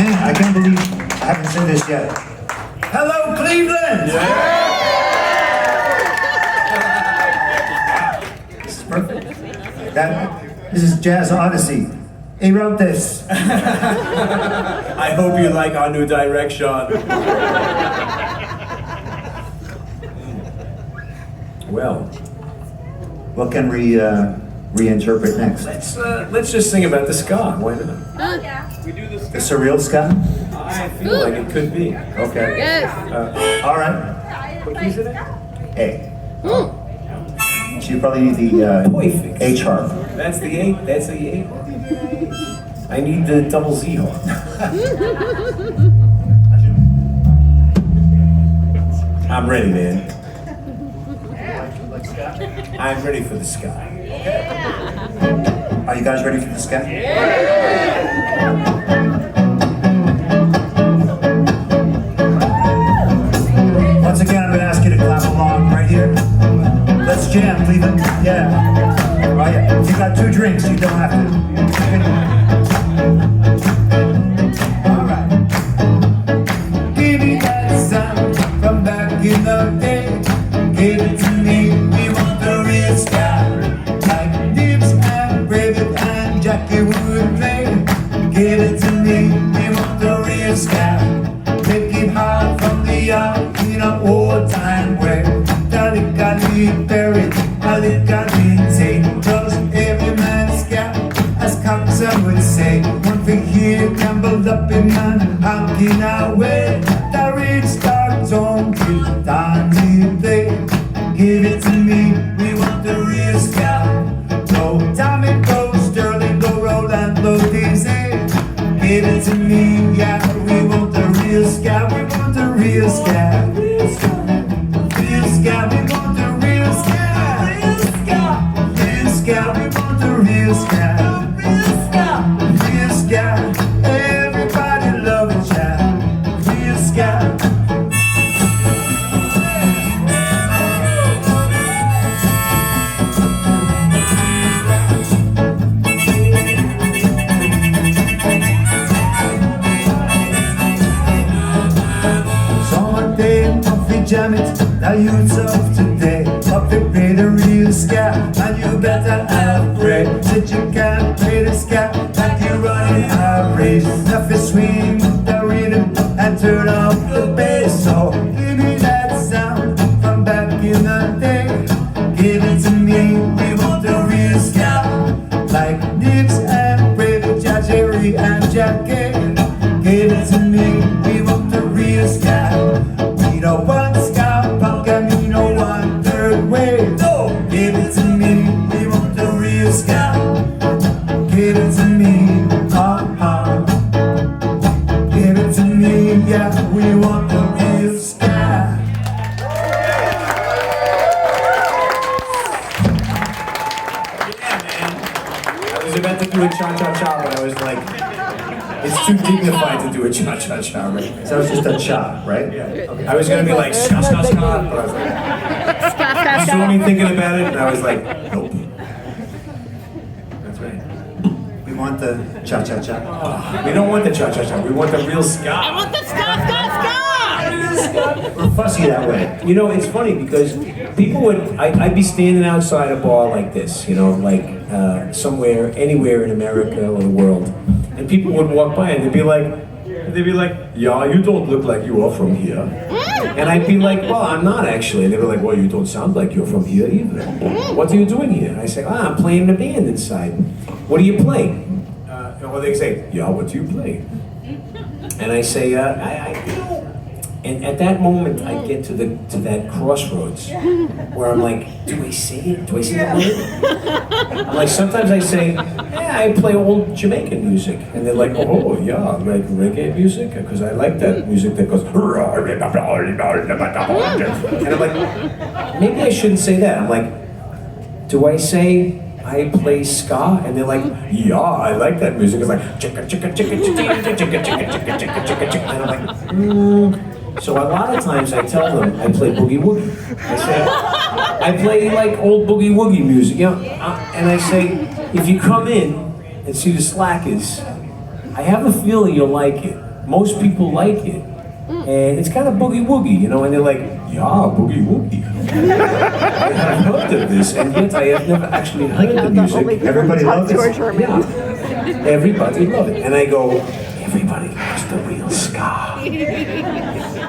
Man, I can't believe I haven't said this yet. Hello, Cleveland! This is perfect. This is Jazz Odyssey. He wrote this. I hope you like our new direction. Well, what can we reinterpret next? let's just sing about the ska. Why not? The surreal ska? I feel like it could be. Okay. Yes. All right. What key is it? A. So you probably need the Perfect. H harp. That's the A. That's the A. I need the double Z harp. I'm ready, man. I'm ready for the sky. Are you guys ready for the ska? Once again, I'm going to ask you to clap along right here. Let's jam, Cleveland. Yeah. Oh, yeah. If you got 2 drinks, you don't have to. All right. Give me that sound from back in the day. Give it to me. We want the real ska. Like Dips and Raven and Jackie would play. Give it to me. We want the real ska. Make it hard from the young in an old time way. Dalically buried, dalically take. Cause every man's got, as Coxon would say. One thing here, gambled up in man, out in our way. The rich star don't give time play. Give it to me, we want the real ska. No Tommy, go Sterling, go Rolando, Dizzy. Give it to me, yeah, we want the real ska. We want the real ska. Real ska, we want the real ska. Real ska, we want the real ska. Real ska, everybody love it, child. Real ska. Jam it, the youths of today. Up they play the real ska, and you better have bread. Said you can't play the ska like you're running a race. Enough is swing the rhythm and turn off the bass. So give me that sound from back in the day. Give it to me, we want the real ska. Like Dips and Brave, Jerry and Jackie. Give it to me, we want the real ska. We don't want ska punk and we don't want third wave. No, give it to me, we want the real ska. Give it to me, give it to me, yeah, we want the real ska. Yeah, man. I was about to do a cha-cha-cha, but I was like, it's too dignified to do a cha-cha-cha, right? So it's just a cha, right? Yeah. Okay. I was gonna be like, ska, ska, ska, but I was like, you saw me thinking about it, and I was like, nope. That's right. We want the cha-cha-cha. We don't want the cha-cha-cha, we want the real ska. I want the ska, ska, ska! We're fussy that way. You know, it's funny because people would, I'd be standing outside a bar like this, you know, like somewhere, anywhere in America or the world, and people would walk by and they'd be like, yeah, you don't look like you are from here. And I'd be like, well, I'm not actually. And they'd be like, well, you don't sound like you're from here either. What are you doing here? I say, I'm playing in a band inside. What do you play? Or they say, yeah, what do you play? And I say, you know. And at that moment, I get to that crossroads where I'm like, do I say it? Do I say the word? I'm like, sometimes I say, yeah, I play old Jamaican music. And they're like, oh, yeah, like reggae music? Because I like that music that goes, and I'm like, maybe I shouldn't say that. I'm like, do I say I play ska? And they're like, yeah, I like that music. It's like, chicka, chicka, chicka, chicka, chicka, chicka, chicka, chicka, chicka, chicka. And I'm like, So a lot of times I tell them I play boogie woogie. I say, I play like old boogie woogie music, you know, and I say, if you come in and see the Slackers, I have a feeling you'll like it. most people like it. And it's kind of boogie woogie, you know, and they're like, yeah, boogie woogie. I've heard of this, and yet I have never actually heard the music. Everybody loves it. Yeah, everybody loves it. And I go, everybody loves the real ska.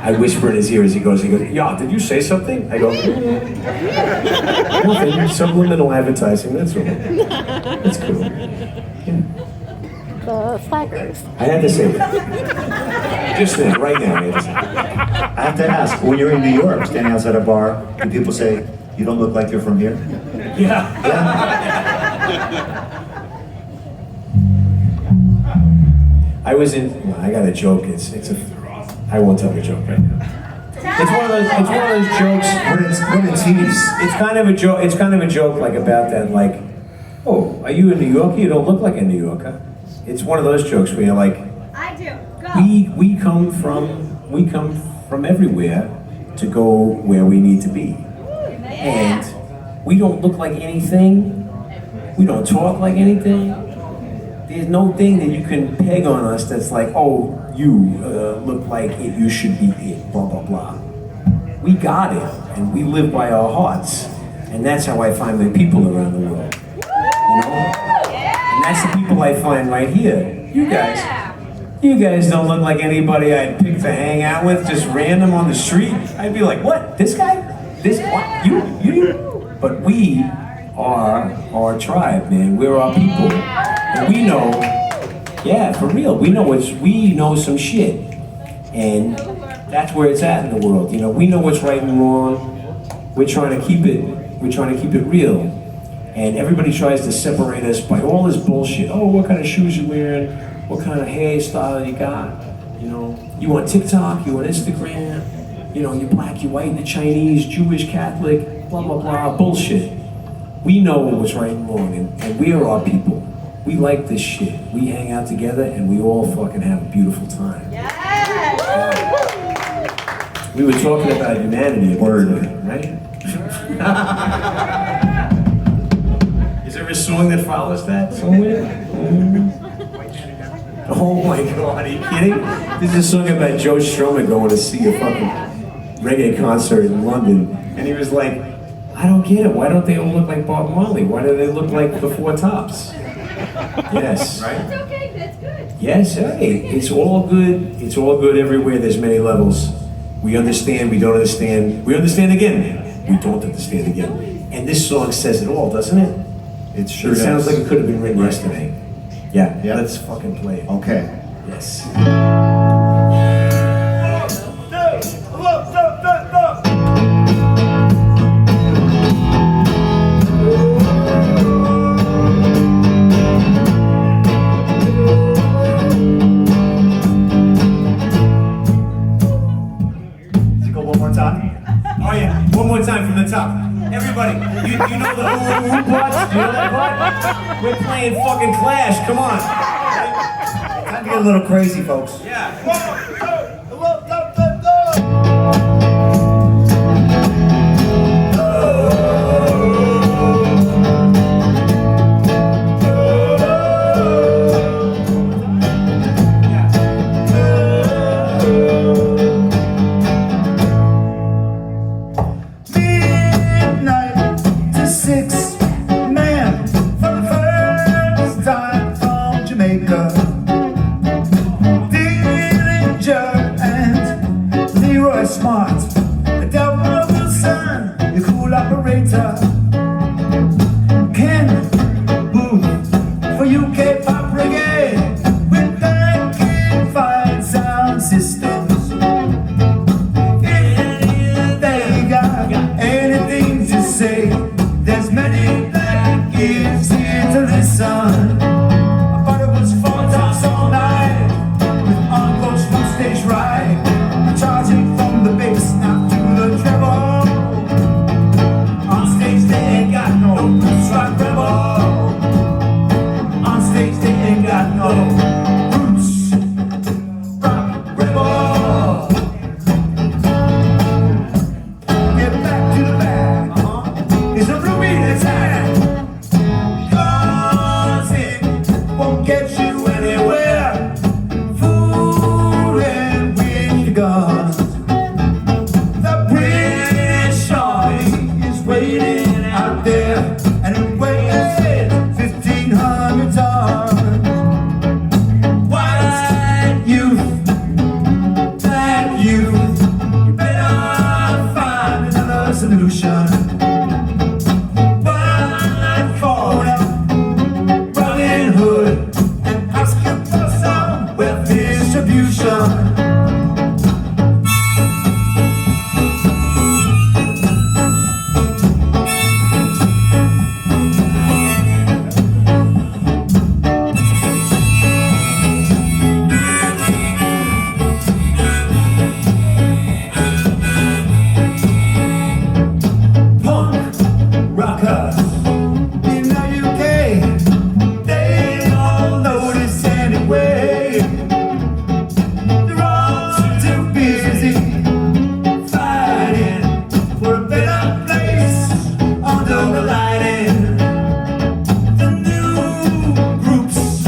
I whisper in his ear as he goes, yeah, did you say something? I go, nothing, subliminal advertising, that's all. That's cool. Yeah. The flaggers. I had to say that. Just then, right now. I have to ask, when you're in New York, standing outside a bar, do people say, you don't look like you're from here? Yeah. I was in, well, I got a joke, I won't tell the joke right now. It's one of those jokes. What a tease. It's kind of a joke like about that, like, oh, are you a New Yorker? You don't look like a New Yorker. It's one of those jokes where you're like, I do. Go. we come from everywhere to go where we need to be. And we don't look like anything. We don't talk like anything. There's no thing that you can peg on us that's like, oh, you look like it, you should be it, blah, blah, blah. We got it, and we live by our hearts. And that's how I find my people around the world. You know? And that's the people I find right here. You guys don't look like anybody I'd pick to hang out with, just random on the street. I'd be like, what? This guy? This, what? You? But we are our tribe, man. We're our people. And we know, yeah, for real, we know some shit. And that's where it's at in the world. You know, we know what's right and wrong. We're trying to keep it real. And everybody tries to separate us by all this bullshit. Oh, what kind of shoes you wearing? What kind of hairstyle you got? You know, you on TikTok, you on Instagram, you know, you're black, you're white, you're Chinese, Jewish, Catholic, blah, blah, blah, bullshit. We know what's right and wrong, and we are our people. We like this shit. We hang out together, and we all fucking have a beautiful time. Yes. We were talking about humanity, right? Is there a song that follows that somewhere? Oh my God, are you kidding? This is a song about Joe Strummer going to see a fucking reggae concert in London. And he was like, I don't get it. Why don't they all look like Bob Marley? Why do they look like the Four Tops? Yes. Right? It's okay, that's good. Yes, hey, it's all good. It's all good everywhere. There's many levels. We understand, we don't understand. We understand again. We don't understand again. And this song says it all, doesn't it? It sure It does. sounds like it could have been written yesterday. Yeah, Yeah. let's fucking play it. Okay. Yes. Let's go one more time. Oh yeah, one more time from the top. Everybody, you know the ooh parts? You know that part? We're playing fucking Clash, come on. Time to get a little crazy, folks. Yeah. Midnight to 6, man, for the first time from Jamaica. Dillinger and Leroy Smart, Delma Wilson, the cool operator. Ken Booth for UK pop reggae with backing fine sound systems. They got anything to say. There's many black ears here to listen. But it was 4 times all night with encores from stage right, charging from the bass now. distribution. Rockers in the UK, they all notice anyway. They're all too busy fighting for a better place under the lighting. The new groups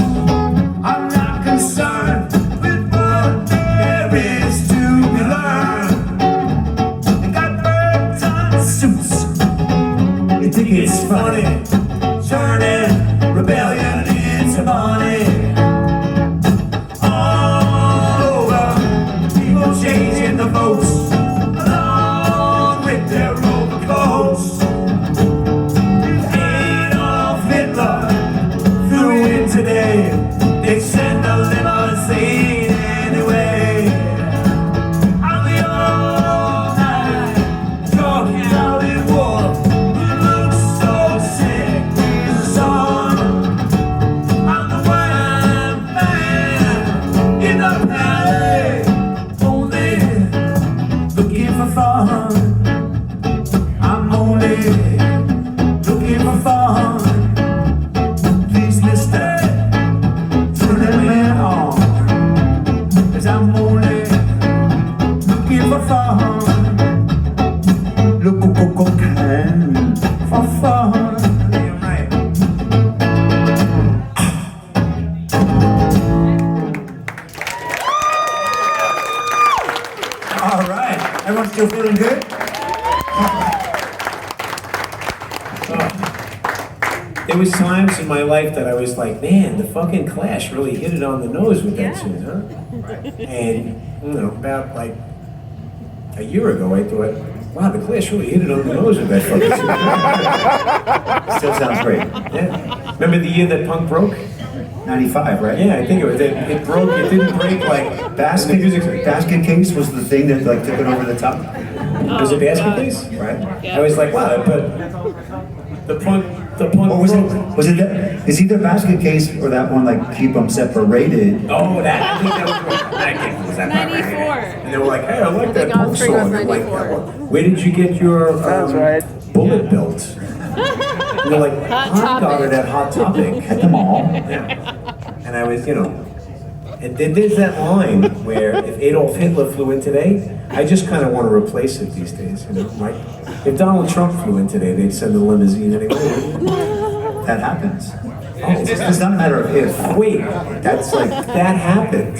are not concerned with what there is to be learned. They got bird-ton suits. You think it's funny, turning rebellion into money. All over, people changing the votes along with their overcoats. Adolf Hitler flew in today. They send a limousine anyway. On the all-night talking out in war. I'm only looking for fun. Please, mister, turn that man on. 'Cause I'm only looking for fun. Looking for fun. Damn right. All right. Everyone still feeling good? There was times in my life that I was like, man, the fucking Clash really hit it on the nose with that tune, huh? And, you know, about like a year ago, I thought, wow, the Clash really hit it on the nose with that fucking tune. Still sounds great. Yeah. Remember the year that punk broke? 95, right? Yeah, I think it was. It broke. It didn't break like Basket Case was the thing that like took it over the top. Was it Basket Case? Right? I was like, wow, but the punk. Or was it that? Is either Basket Case or that one like Keep 'Em Separated? Oh, that. I think that was that game. Was that 94. And they were like, hey, I like that think punk Offspring was song. I'm like, 94. where did you get your bullet belt? And they're like, Hot I got Topic. it at Hot Topic at the mall. Yeah. And I was, you know, and then there's that line where if Adolf Hitler flew in today, I just kind of want to replace it these days. You know, like if Donald Trump flew in today, they'd send a limousine anyway. That happens. Oh, It's not a matter of if. wait, That's like that happened.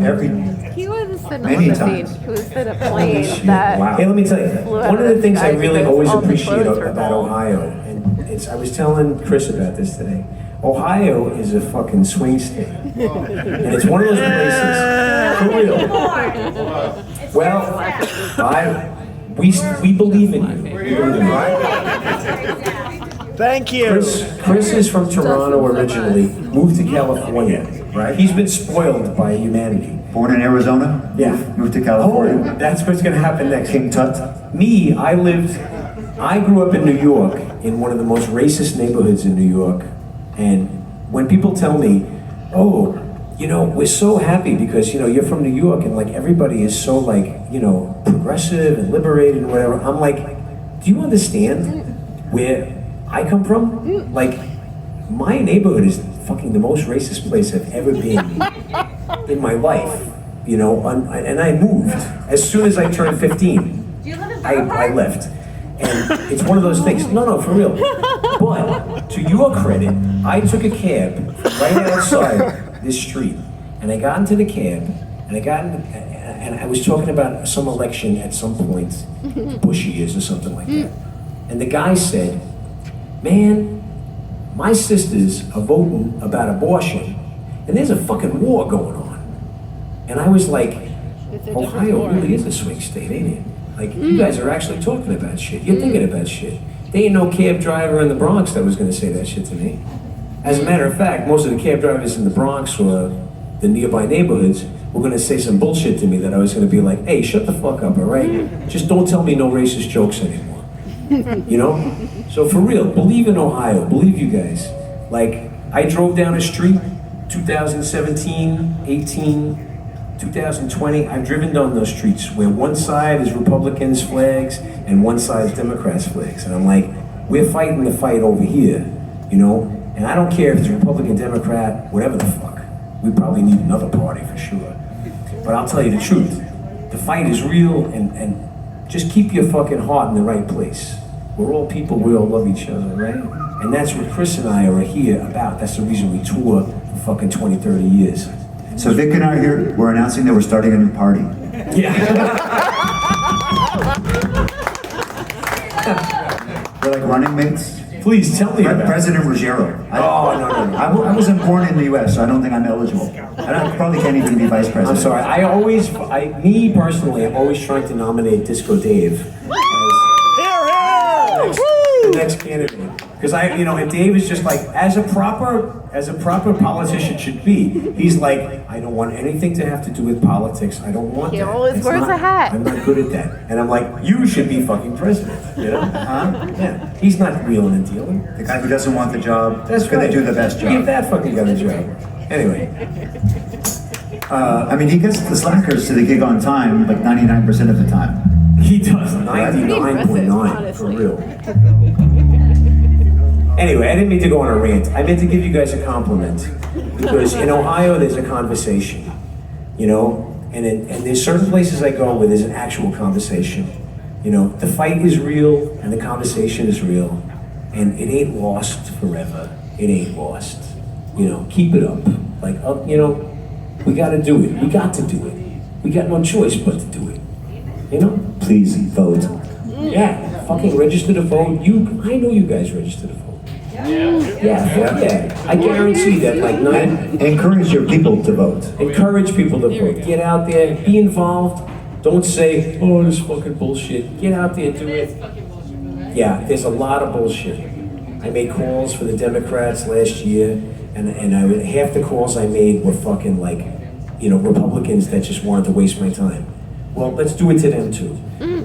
every. He was in a Many limousine. times. He was in a plane that. Wow. Hey, let me tell you, Flew out one of of the the things I sky really because always all the appreciate clothes were about full. Ohio, and I was telling Chris about this today. Ohio is a fucking swing state, and it's one of those places for real. Well, we believe in you. We believe in you. Thank you. Chris is from Toronto originally, moved to California. Right. He's been spoiled by humanity. Born in Arizona. Yeah. Moved to Oh, California. that's what's gonna happen next. King Tut. Me, I grew up in New York, in one of the most racist neighborhoods in New York. And when people tell me, oh, you know, we're so happy because, you know, you're from New York and like everybody is so like, you know, progressive and liberated and whatever. I'm like, do you understand where I come from? Like, my neighborhood is fucking the most racist place I've ever been in my life. You know, and I moved as soon as I turned 15. Do you live in I left. And it's one of those things. No, for real. But to your credit, I took a cab right outside this street, and I got into the cab, and I was talking about some election at some point, Bush years or something like that. And the guy said, "Man, my sisters are voting about abortion, and there's a fucking war going on." And I was like, Ohio really is a swing state, ain't it? Like, you guys are actually talking about shit. You're thinking about shit. There ain't no cab driver in the Bronx that was going to say that shit to me. As a matter of fact, most of the cab drivers in the Bronx or the nearby neighborhoods, were gonna say some bullshit to me that I was gonna be like, hey, shut the fuck up, all right? Just don't tell me no racist jokes anymore. You know? So for real, believe in Ohio, believe you guys. Like, I drove down a street, 2017, 18, 2020, I've driven down those streets where one side is Republicans' flags and one side is Democrats' flags. And I'm like, we're fighting the fight over here, you know? And I don't care if it's Republican, Democrat, whatever the fuck. We probably need another party for sure. But I'll tell you the truth. The fight is real, and just keep your fucking heart in the right place. We're all people, we all love each other, right? And that's what Chris and I are here about. That's the reason we tour for fucking 20, 30 years. So Vic and I are here, we're announcing that we're starting a new party. Yeah. We're like running mates. Please tell me about it. President Ruggiero. Oh, no. I wasn't born in the US, so I don't think I'm eligible. And I probably can't even be vice president. I'm sorry, me personally, I'm always trying to nominate Disco Dave as the next candidate. Because and Dave is just like, as a proper politician should be, he's like, I don't want anything to have to do with politics. I don't want that. He always wears a hat. I'm not good at that. And I'm like, you should be fucking president, you know? Yeah. He's not wheeling and dealing. The guy who doesn't want the job, That's gonna right. do the best job. Give that fucking guy the job. Anyway. I mean, he gets the slackers to the gig on time, like 99% of the time. He does 99.9 for honestly. real. Anyway, I didn't mean to go on a rant. I meant to give you guys a compliment. Because in Ohio, there's a conversation, you know? And there's certain places I go where there's an actual conversation. You know, the fight is real and the conversation is real. And it ain't lost forever. It ain't lost. You know, keep it up. Like, we gotta do it. We got to do it. We got no choice but to do it. You know? Please vote. Yeah, fucking register to vote. I know you guys register to vote. Yeah. I guarantee that, like, Encourage your people to vote. encourage people to vote. Get out there, be involved. Don't say, oh, this fucking bullshit. Get out there, do it. Yeah, there's a lot of bullshit. I made calls for the Democrats last year, and half the calls I made were fucking like, Republicans that just wanted to waste my time. Well, let's do it to them too.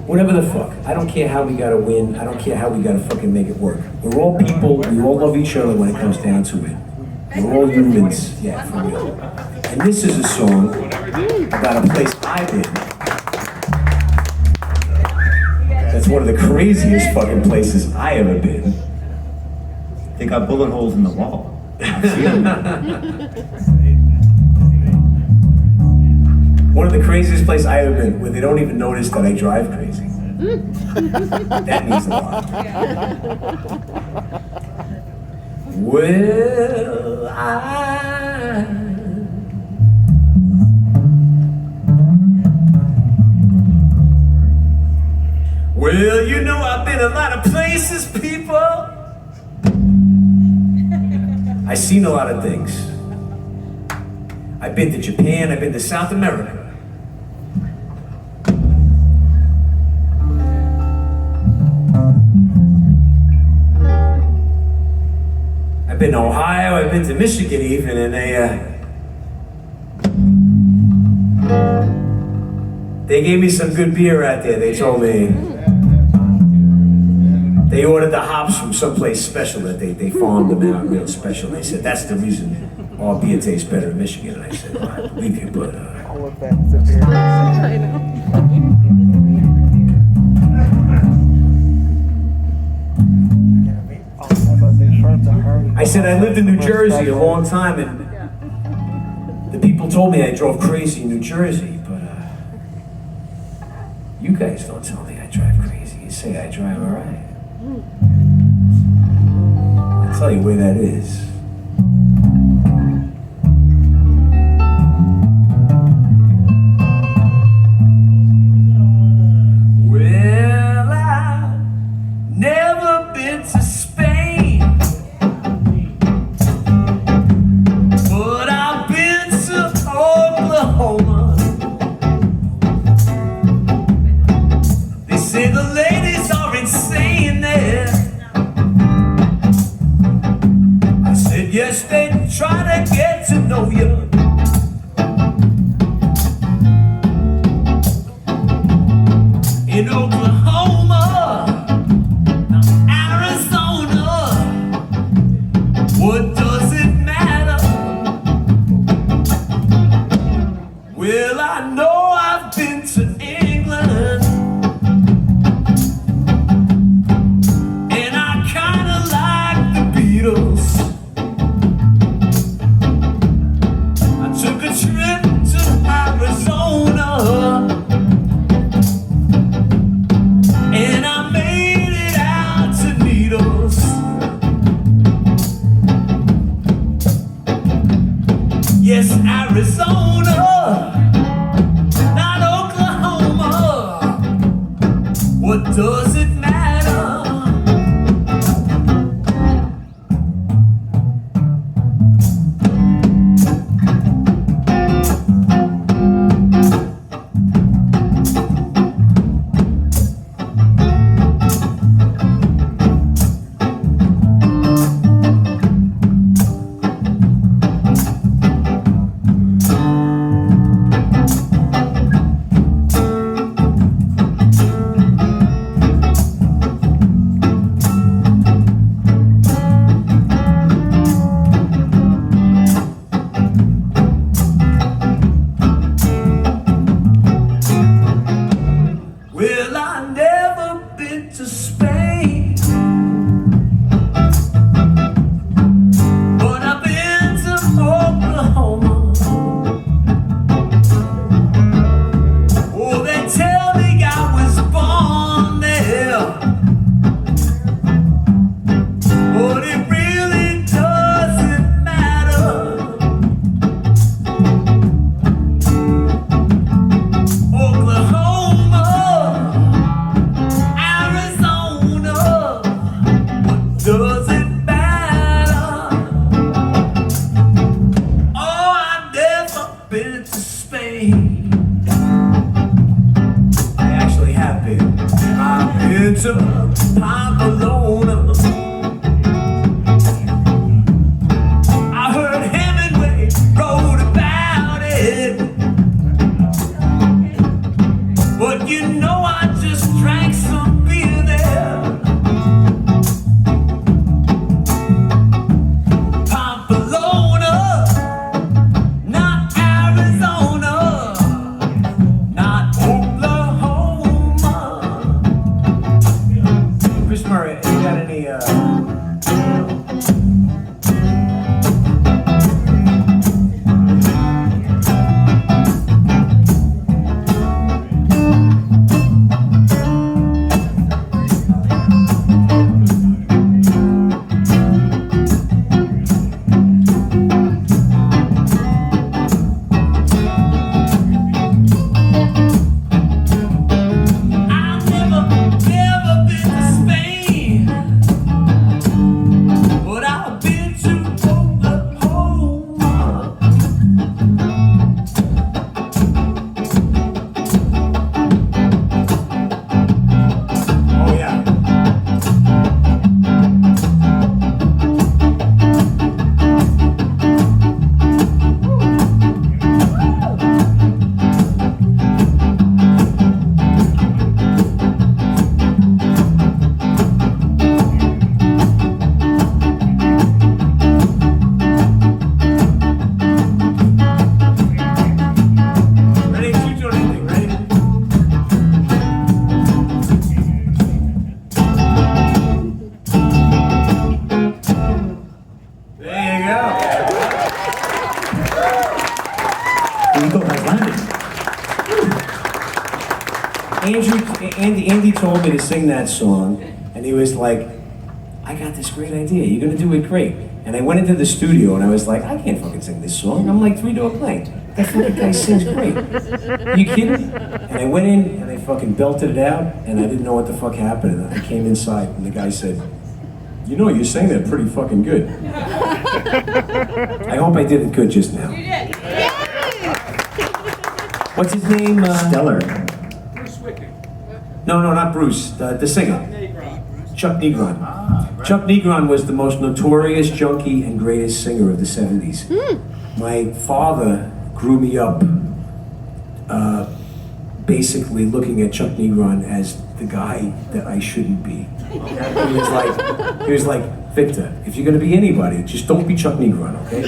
Whatever the fuck. I don't care how we gotta win. I don't care how we gotta fucking make it work. We're all people. We all love each other when it comes down to it. We're all humans. Yeah, for real. And this is a song about a place I've been. That's one of the craziest fucking places I ever been. They got bullet holes in the wall. One of the craziest places I ever been, where they don't even notice that I drive crazy. That means a lot. Well, you know I've been a lot of places, people. I've seen a lot of things. I've been to Japan, I've been to South America. I've been to Ohio, I've been to Michigan even, and they gave me some good beer out there. They told me they ordered the hops from someplace special that they farmed them out real special. They said that's the reason our beer tastes better in Michigan. And I said, well, I believe you, but All of that's a beer. I know. I said I lived in New Jersey a long time, and the people told me I drove crazy in New Jersey, but you guys don't tell me I drive crazy. You say I drive all right. I'll tell you where that is. Well, I've never been to Spain, but I've been to Oklahoma. They say the ladies are insane there. I in Oklahoma, Arizona. What does it matter? Well, I know I've been to England, and I kinda like the Beatles. I took a trip to Arizona, and I made it out to Needles. Yes, Arizona, not Oklahoma. What does it matter? Well, I've never been to Spain, but I've been to Oklahoma. Oh, they tell me I was born there, but it really doesn't matter. Oklahoma, Arizona, what does it matter? Oh, I've never been to Spain. I actually have been. I've been to Pamplona. I heard Hemingway wrote about it. But you know I just drank some beer there. Pamplona, not Arizona, not Oklahoma. Chris Murray, you got any I've never been to Spain, but I've been to Oklahoma. Oh yeah. Ready? Shoot your anything, ready? There you go. The eagle has landed. Andy told me to sing that song, and he was like, I got this great idea, you're gonna do it great. And I went into the studio and I was like, I can't fucking sing this song. I'm like 3-door playing. That fucking guy sings great. Are you kidding? And I went in and I fucking belted it out, and I didn't know what the fuck happened. And I came inside and the guy said, you know, you sang that pretty fucking good. I hope I did it good just now. You did. What's his name? Stellar. No, not Bruce, the singer. Chuck Negron. Chuck Negron was the most notorious junkie and greatest singer of the 70s. My father grew me up basically looking at Chuck Negron as the guy that I shouldn't be. He was like, Victor, if you're gonna be anybody, just don't be Chuck Negron, okay?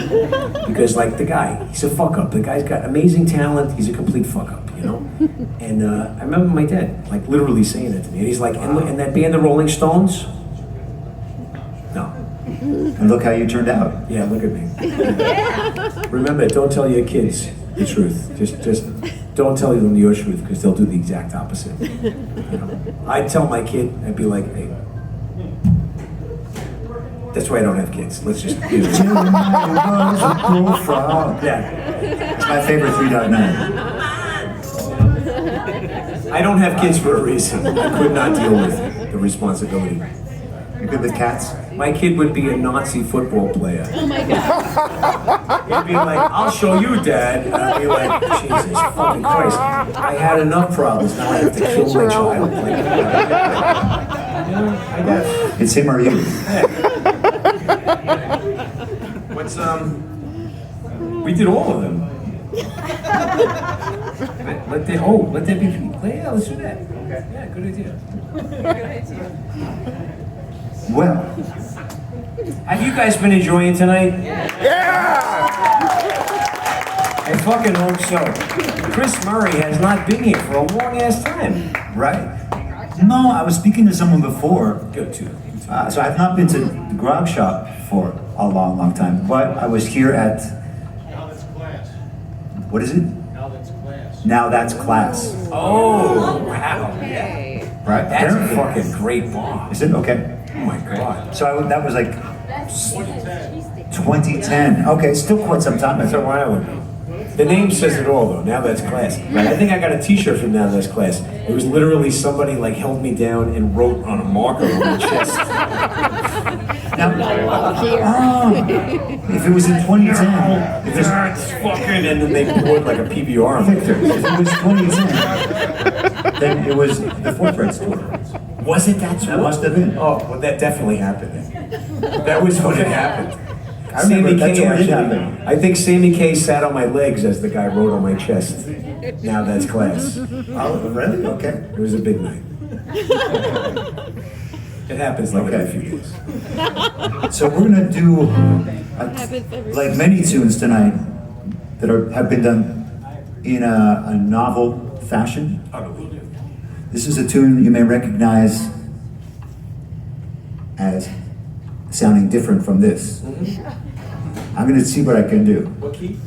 Because like the guy, he's a fuck up. The guy's got amazing talent. He's a complete fuck up, you know. And I remember my dad like literally saying it to me, and he's like, and that band, the Rolling Stones. No. And look how you turned out. Yeah, look at me. Remember, don't tell your kids the truth. Just don't tell them your truth because they'll do the exact opposite. You know? I'd tell my kid, I'd be like, hey, that's why I don't have kids. Let's just do it. Jeremiah was a bullfrog. Yeah. It's my favorite 3.9. I don't have kids for a reason. I could not deal with the responsibility. You good with cats? My kid would be a Nazi football player. Oh my God. He'd be like, I'll show you, Dad. And I'd be like, Jesus fucking Christ. I had enough problems. Now I have to kill my child. Like, you know, I guess. It's him or you. What's, we did all of them. Let there be, yeah, let's do that. Okay. Yeah, good idea. Well, Have you guys been enjoying tonight? Yeah! I fucking hope so. Chris Murray has not been here for a long ass time. right. No, I was speaking to someone before. Go to. So I've not been to the Grog shop for a long, long time, but I was here at, Now that's class. what is it? Now that's class. Now That's Class, Oh, wow. right? That's a Apparently. fucking great bar. Is it? Okay. Oh my God. So that was like 2010. Okay, still quite some time That's a ago. while ago. The name says it all, though. Now That's Class. I think I got a T-shirt from Now That's Class. It was literally somebody like held me down and wrote on a marker on my chest. Now, if it was in 2010, if it's That's fucking, and then they poured like a PBR on Victor, me. if it was 2010, then it was the Fourth Rights tour. Was it that? That must have been. Oh, well, that definitely happened. That was what had happened. I remember that's what did actually, happen. I think Sammy K sat on my legs as the guy wrote on my chest. Now That's Class. Oh, really? Okay. It was a big night. It happens like every few days. So we're gonna do like many tunes tonight that have been done in a novel fashion. This is a tune you may recognize as sounding different from this. I'm gonna see what I can do. What key?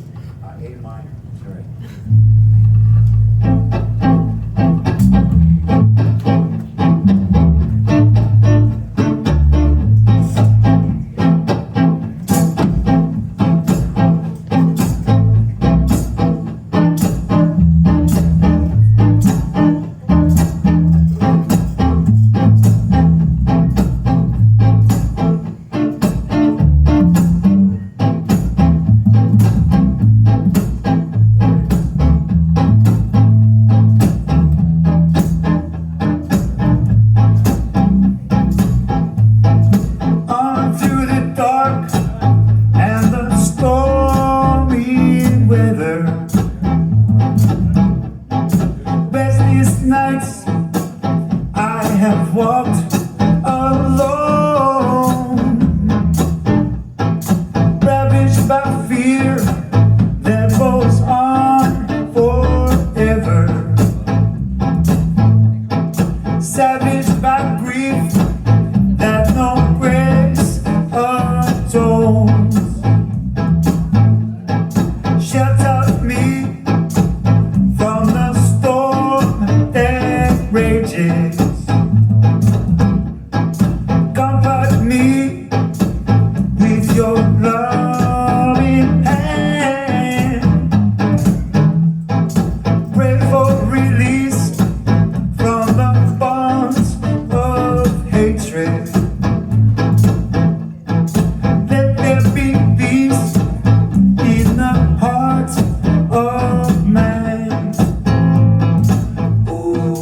A minor. All right. On through the dark and the stormy weather. Restless nights I have walked alone, ravaged by fear that goes on forever, savaged by grief that no grace atones. Shelter me from the storm that rages. Comfort me with your loving hand. Pray for release from the bonds of hatred. Let there be peace in the heart of man. Ooh.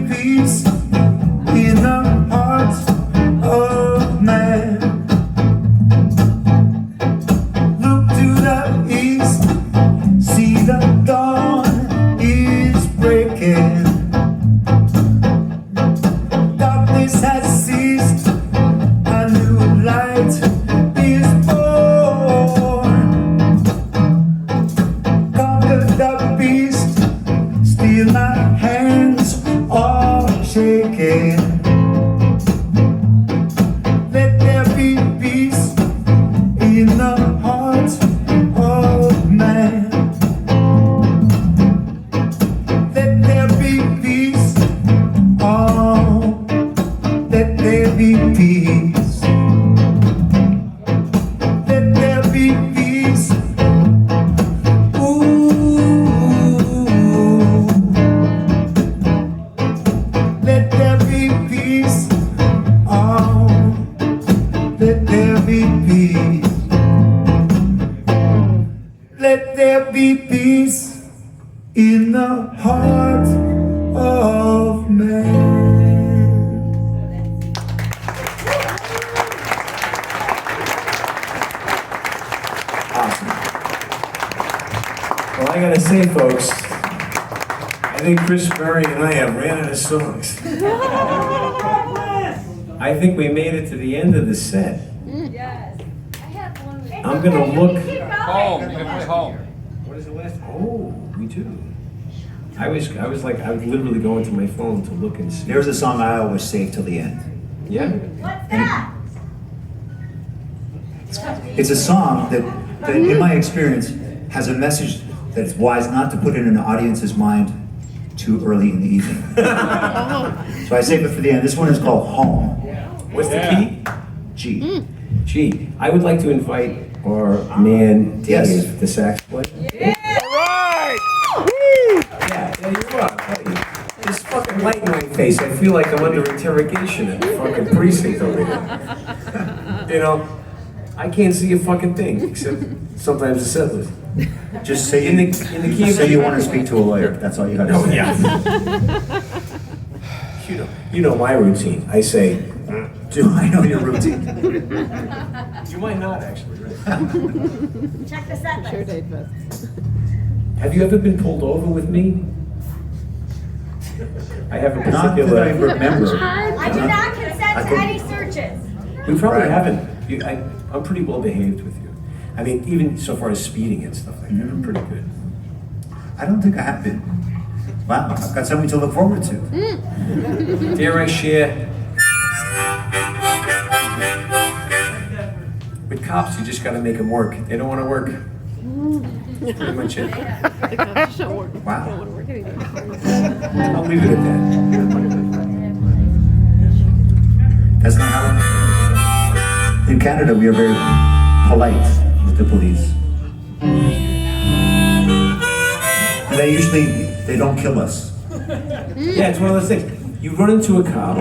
peace in the heart of man. Look to the east, see the dawn is breaking. Darkness has ceased, a new light is born. Conquer the beast, still my hands are shaking. Let there be peace in the heart of man. Let there be peace. Oh, let there be peace. Let there be peace. Ooh. Let there be peace. Oh, let there be peace. Let there be peace in the heart of man. Awesome. Well, I gotta say, folks, I think Chris Berry and I have ran out of songs. I think we made it to the end of the set. Yes. I have one. I'm gonna look. Home, you can play home. What is the last? Oh, we do. I was literally going to my phone to look and see. There's a song I always save till the end. Yeah. What's that? It's a song that in my experience, has a message that it's wise not to put in an audience's mind too early in the evening. So I save it for the end. This one is called Home. What's the key? G. Gee, I would like to invite our man Dave, Yes. the sax player. All right! Yeah, there you are, buddy. This fucking light in my face. I feel like I'm under interrogation at the fucking precinct over here. You know, I can't see a fucking thing except sometimes the settlers. Just say In the key of say you want to speak to a lawyer. That's all you got to Oh say. yeah. You know my routine. I say, Do I know your routine? you might not actually. Right? Check the set Sure list. did, but. Have you ever been pulled over with me? I have a Not that I particular. remember. I do not consent to could- any searches. We probably Right. haven't. I'm pretty well behaved with you. I mean, even so far as speeding and stuff like that, I'm pretty good. I don't think I have been. Wow, I've got something to look forward to. Dare I share? With cops, you just got to make them work. They don't want to work. That's pretty much it. The cops don't work. Wow. Don't want to work anymore. I'll leave it at that. That's not how. In Canada, we are very polite with the police. And they don't kill us. Yeah, it's one of those things. You run into a cop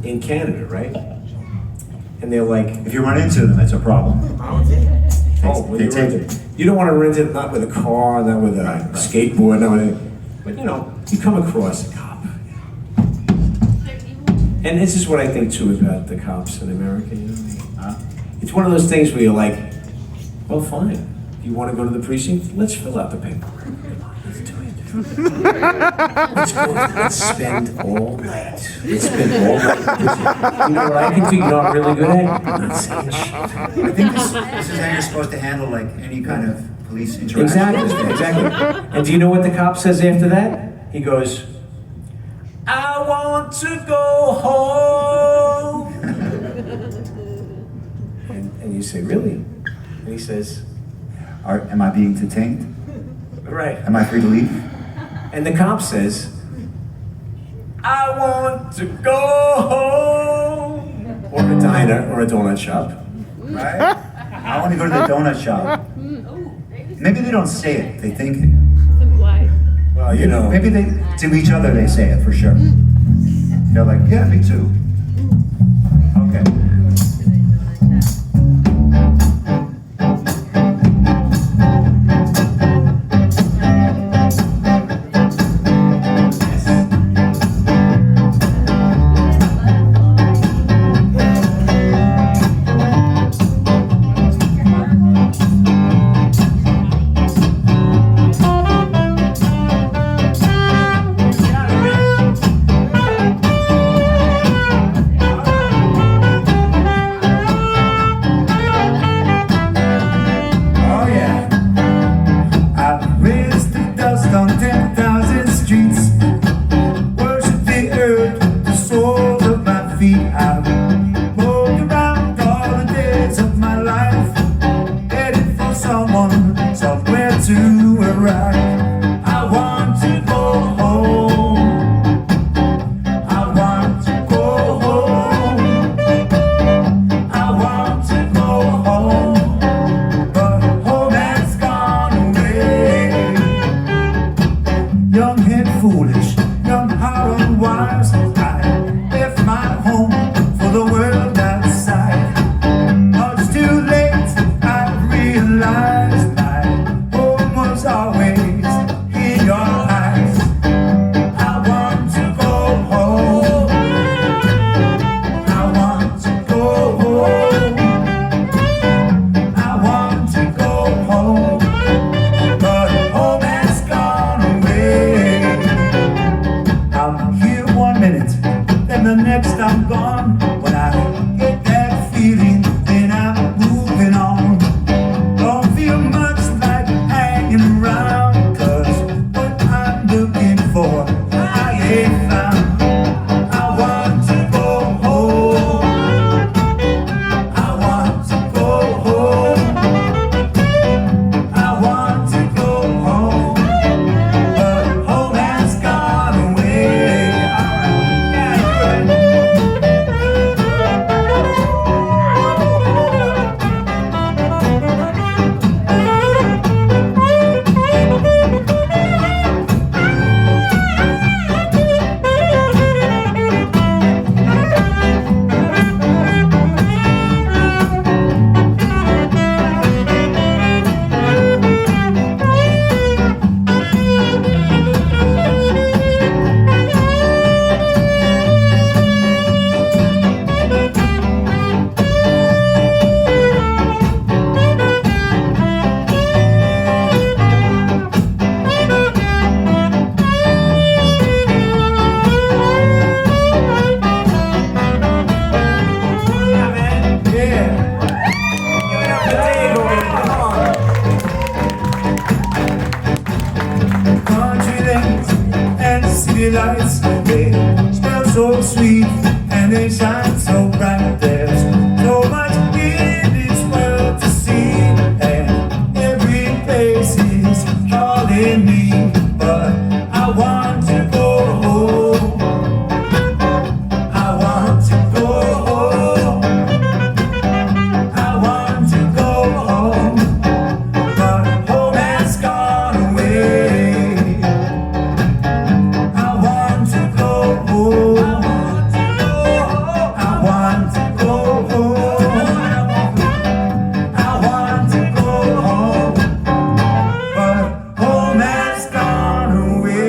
in Canada, right? And they're like, If you run into them, it's a problem. oh, well, They you take rent it. it. You don't want to rent it not with a car, not with a Right. skateboard, not with anything. But you know, you come across a cop. And this is what I think too about the cops in America, you know? It's one of those things where you're like, well, fine. You want to go to the precinct? Let's fill out the paperwork. Come on, let's do it. Let's spend all night. Let's spend all night. You know what I can do you're not really good at? Not saying shit. I think this is how you're supposed to handle like any kind of police interaction. Exactly, exactly. And do you know what the cop says after that? He goes, I want to go home. and you say, really? And he says, Am I being detained? right. Am I free to leave? And the cop says, I want to go home. Or a diner or a donut shop. Right? I want to go to the donut shop. Maybe they don't say it, they think it. Why? Well, you know. Maybe to each other they say it for sure. They're like, yeah, me too. Okay. And the next I'm gone, when I get that feeling, then I'm moving on. Don't feel much like hanging around, 'cause what I'm looking for, I ain't found. I want to go home. I want to go home. I want to go home. But home has gone away. Yeah, country lanes and city lights, they smell so sweet and they shine so bright. There's so much in this world to see, and every place is calling me. But I want to go home. I want to go home. I want to go home. But home has gone away. I want to go home. I want to go home. I want to go home. But home has gone away.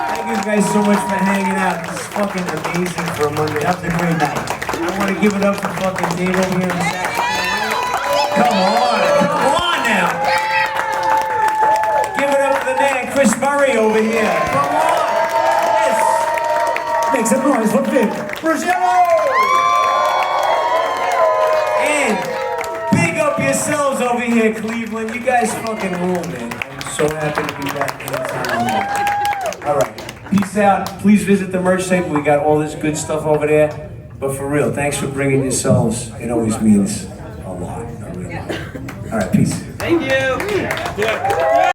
Thank you guys so much for hanging out. This is fucking amazing for a Monday. That was a great night. I want to give it up for fucking Dave over here on the saxophone. Come on now. Give it up for the man, Chris Murray over here. Come on. Yes. Make some noise for Vic. Ruggiero! And big up yourselves over here, Cleveland. You guys fucking rule, man. I'm so happy to be back in town. All right. Peace out. Please visit the merch table. We got all this good stuff over there. But for real, thanks for bringing yourselves. It always means a lot. A real lot. All right, peace. Thank you.